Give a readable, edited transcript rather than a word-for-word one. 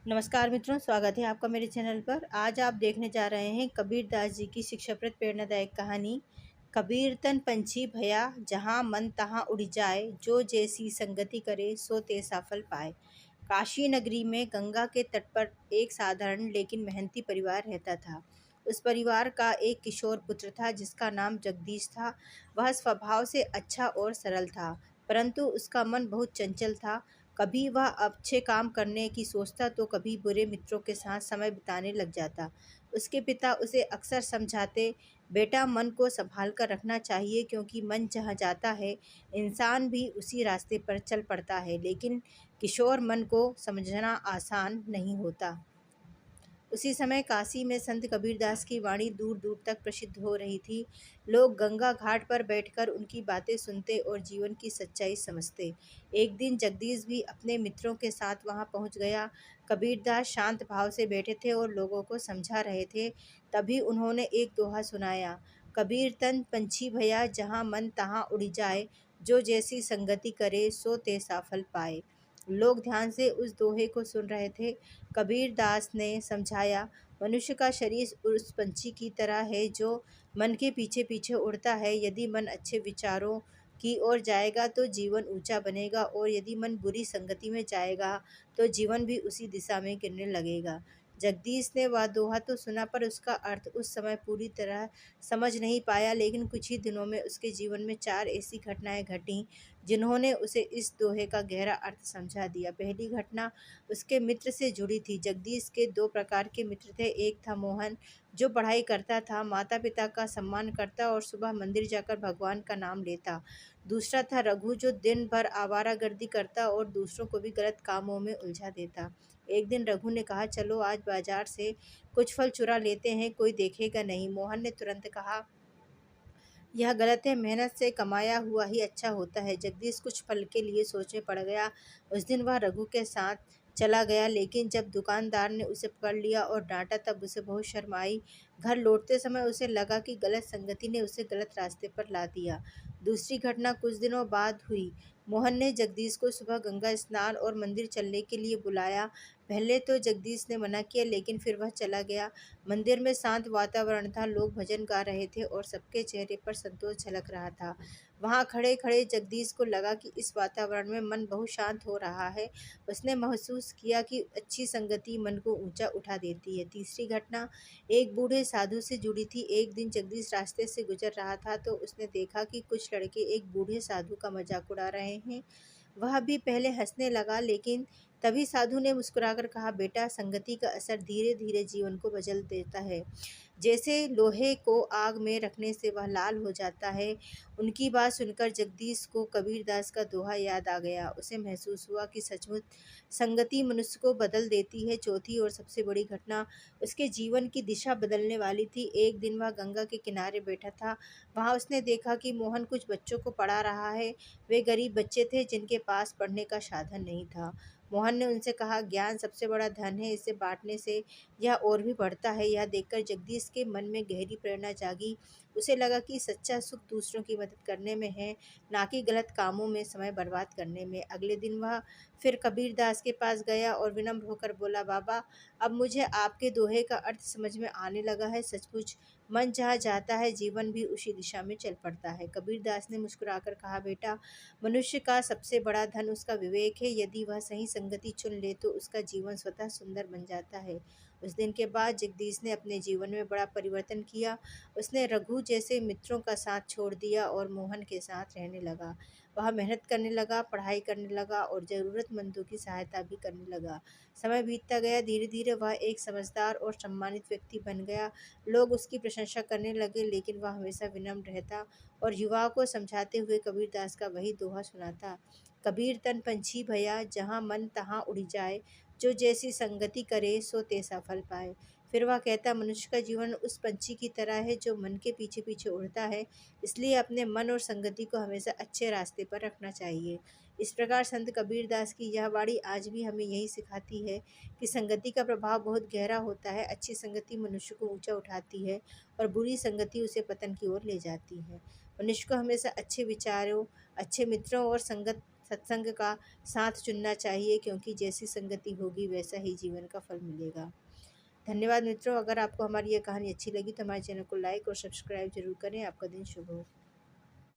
नमस्कार मित्रों, स्वागत है आपका मेरे चैनल पर। आज आप देखने जा रहे हैं कबीर दास जी की शिक्षाप्रद प्रेरणादायक कहानी कबीर तन पंछी भया जहाँ मन तहाँ उड़ जाए, जो जैसी संगति करे सो तैसा फल पाए। काशी नगरी में गंगा के तट पर एक साधारण लेकिन मेहनती परिवार रहता था। उस परिवार का एक किशोर पुत्र था जिसका नाम जगदीश था। वह स्वभाव से अच्छा और सरल था, परंतु उसका मन बहुत चंचल था। कभी वह अच्छे काम करने की सोचता तो कभी बुरे मित्रों के साथ समय बिताने लग जाता। उसके पिता उसे अक्सर समझाते, बेटा मन को संभाल कर रखना चाहिए, क्योंकि मन जहाँ जाता है इंसान भी उसी रास्ते पर चल पड़ता है। लेकिन किशोर मन को समझना आसान नहीं होता। उसी समय काशी में संत कबीरदास की वाणी दूर दूर तक प्रसिद्ध हो रही थी। लोग गंगा घाट पर बैठकर उनकी बातें सुनते और जीवन की सच्चाई समझते। एक दिन जगदीश भी अपने मित्रों के साथ वहां पहुंच गया। कबीरदास शांत भाव से बैठे थे और लोगों को समझा रहे थे। तभी उन्होंने एक दोहा सुनाया, कबीर तन पंछी भया जहाँ मन तहाँ उड़ जाए, जो जैसी संगति करे सो तैसा फल पाए। लोग ध्यान से उस दोहे को सुन रहे थे। कबीर दास ने समझाया, मनुष्य का शरीर उस पंछी की तरह है जो मन के पीछे पीछे उड़ता है। यदि मन अच्छे विचारों की ओर जाएगा तो जीवन ऊंचा बनेगा, और यदि मन बुरी संगति में जाएगा तो जीवन भी उसी दिशा में गिरने लगेगा। जगदीश ने वह दोहा तो सुना, पर उसका अर्थ उस समय पूरी तरह समझ नहीं पाया। लेकिन कुछ ही दिनों में उसके जीवन में 4 ऐसी घटनाएं घटीं जिन्होंने उसे इस दोहे का गहरा अर्थ समझा दिया। पहली घटना उसके मित्र से जुड़ी थी। जगदीश के 2 प्रकार के मित्र थे। एक था मोहन, जो पढ़ाई करता था, माता पिता का सम्मान करता और सुबह मंदिर जाकर भगवान का नाम लेता। दूसरा था रघु, जो दिन भर आवारागर्दी करता और दूसरों को भी गलत कामों में उलझा देता। एक दिन रघु ने कहा, चलो आज बाजार से कुछ फल चुरा लेते हैं, कोई देखेगा नहीं। मोहन ने तुरंत कहा, यह गलत है, मेहनत से कमाया हुआ ही अच्छा होता है। जगदीश कुछ पल के लिए सोचने पड़ गया। उस दिन वह रघु के साथ चला गया, लेकिन जब दुकानदार ने उसे पकड़ लिया और डांटा तब उसे बहुत शर्म आई। घर लौटते समय उसे लगा कि गलत संगति ने उसे गलत रास्ते पर ला दिया। दूसरी घटना कुछ दिनों बाद हुई। मोहन ने जगदीश को सुबह गंगा स्नान और मंदिर चलने के लिए बुलाया। पहले तो जगदीश ने मना किया, लेकिन फिर वह चला गया। मंदिर में शांत वातावरण था, लोग भजन गा रहे थे और सबके चेहरे पर संतोष झलक रहा था। वहां खड़े खड़े जगदीश को लगा कि इस वातावरण में मन बहुत शांत हो रहा है। उसने महसूस किया कि अच्छी संगति मन को ऊंचा उठा देती है। तीसरी घटना एक बूढ़े साधु से जुड़ी थी। एक दिन जगदीश रास्ते से गुजर रहा था तो उसने देखा कि कुछ लड़के एक बूढ़े साधु का मजाक उड़ा रहे हैं। वह भी पहले हंसने लगा, लेकिन तभी साधु ने मुस्कुराकर कहा, बेटा, संगति का असर धीरे धीरे जीवन को बदल देता है। जैसे लोहे को आग में रखने से वह लाल हो जाता है। उनकी बात सुनकर जगदीश को कबीरदास का दोहा याद आ गया। उसे महसूस हुआ कि सचमुच संगति मनुष्य को बदल देती है। चौथी और सबसे बड़ी घटना उसके जीवन की दिशा बदलने वाली थी। एक दिन वह गंगा के किनारे बैठा था। वहां उसने देखा कि मोहन कुछ बच्चों को पढ़ा रहा है। वे गरीब बच्चे थे जिनके पास पढ़ने का साधन नहीं था। मोहन ने उनसे कहा, ज्ञान सबसे बड़ा धन है, इसे बांटने से यह और भी बढ़ता है। यह देखकर जगदीश के मन में गहरी प्रेरणा जागी। उसे लगा कि सच्चा सुख दूसरों की मदद करने में है, ना कि गलत कामों में समय बर्बाद करने में। अगले दिन वह फिर कबीरदास के पास गया और विनम्र होकर बोला, बाबा, अब मुझे आपके दोहे का अर्थ समझ में आने लगा है। सचमुच मन जहाँ जाता है जीवन भी उसी दिशा में चल पड़ता है। कबीरदास ने मुस्कुराकर कहा, बेटा, मनुष्य का सबसे बड़ा धन उसका विवेक है। यदि वह सही संगति चुन ले तो उसका जीवन स्वतः सुंदर बन जाता है। उस दिन के बाद जगदीश ने अपने जीवन में बड़ा परिवर्तन किया। उसने रघु जैसे मित्रों का साथ छोड़ दिया और मोहन के साथ रहने लगा। वह मेहनत करने लगा, पढ़ाई करने लगा और ज़रूरतमंदों की सहायता भी करने लगा। समय बीतता गया, धीरे धीरे वह एक समझदार और सम्मानित व्यक्ति बन गया। लोग उसकी प्रशंसा करने लगे, लेकिन वह हमेशा विनम्र रहता और युवाओं को समझाते हुए कबीरदास का वही दोहा सुनाता, कबीर तन पंछी भया जहाँ मन तहाँ उड़ जाए, जो जैसी संगति करे सो तैसा फल पाए। फिर वह कहता, मनुष्य का जीवन उस पंछी की तरह है जो मन के पीछे पीछे उड़ता है, इसलिए अपने मन और संगति को हमेशा अच्छे रास्ते पर रखना चाहिए। इस प्रकार संत कबीरदास की यह वाणी आज भी हमें यही सिखाती है कि संगति का प्रभाव बहुत गहरा होता है। अच्छी संगति मनुष्य को ऊंचा उठाती है और बुरी संगति उसे पतन की ओर ले जाती है। मनुष्य को हमेशा अच्छे विचारों, अच्छे मित्रों और संगत सत्संग का साथ चुनना चाहिए, क्योंकि जैसी संगति होगी वैसा ही जीवन का फल मिलेगा। धन्यवाद मित्रों। अगर आपको हमारी ये कहानी अच्छी लगी तो हमारे चैनल को लाइक और सब्सक्राइब जरूर करें। आपका दिन शुभ हो।